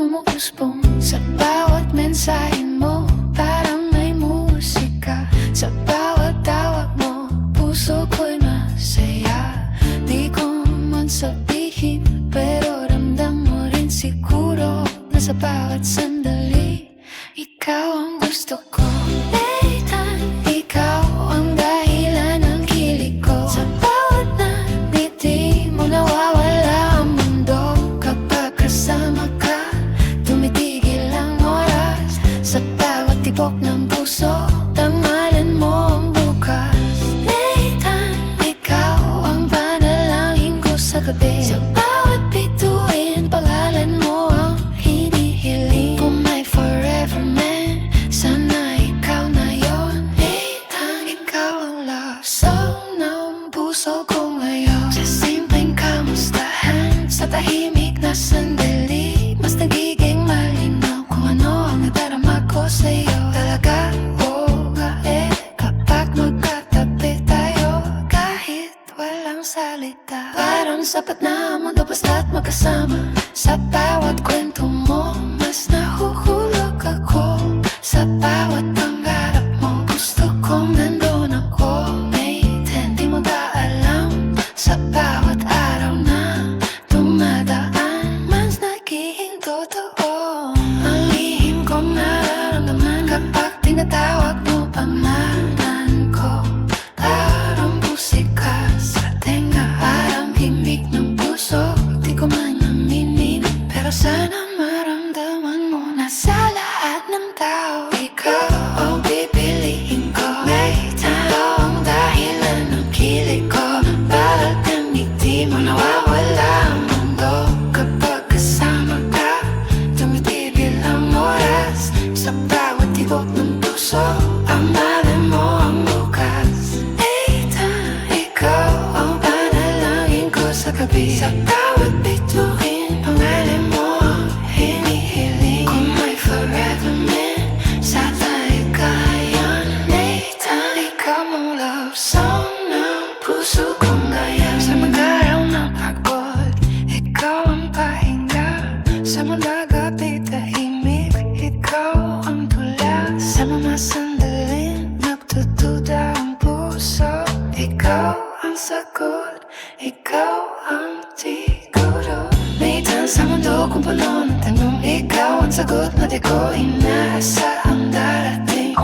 umuuspong sa bawat mensahe mo. Parang may musika sa bawat tawag mo. Puso ko'y masaya, di ko man sabihin, pero ramdam mo rin siguro na sa bawat sandali ikaw ang gusto ko. Anytime, ikaw ang dahilan ng kilig ko. Sa bawat ngiti mo nawawala ang mundo. Kapag kasama ka, tumitigil ang oras. Sa bawat tibok ng puso, tangalan mo ang bukas. Anytime, ikaw ang panalangin ko sa gabi. Sa bawat bituin, pangalan mo ang hinihiling. Kung may forever man, sana ikaw na yon. Anytime, ikaw ang love song ng puso ko ngayon. Sa simpleng kamustahan, sa tahimik na sandali, mas nagiging malinaw kung ano ang nadarama ko sa'yo. Talaga, oo nga kapag magkatabi tayo, kahit walang salita, parang sapat na ang mundo basta't magkasama. Sa bawat kwento mo, mas nahuhulog ako. Sa bawat pangarap mo, gusto kong nandun ako. Di mo ba alam, sa bawat araw na dumadaan, mas nagiging totoo ang lihim kong nararamdaman. Kapag tinatawag mo pangalan ko, parang musika sa tenga, parang himig ng puso. Di ko man aminin, pero sana maramdaman mo na sa lahat ng tao, ikaw ang pipiliin ko. May tao ang dahilan ng kilig ko. Bawat ngiti mo nawawala ang mundo. Kapag kasama ka, tumitigil ang oras. Sa bawat tibok ng puso, amalan mo ang bukas. Anytime, ikaw ang panalangin ko sa gabi. Sa bawat bituin, pangalan mo ang hinihiling. Kung may forever man, sana ikaw yan. Anytime, ikaw ang love song ng puso ko ngayon. Sa mga araw ng pagod, ikaw ang pahinga. Sa mga gabi tahimik, ikaw ang tula. Sa mga sandaling nagtutuda ang puso, ikaw ang sagot, ikaw ang siguro. May tan sa mundo kung puno ng tanong, ikaw ang sagot na di ko inaasahang darating.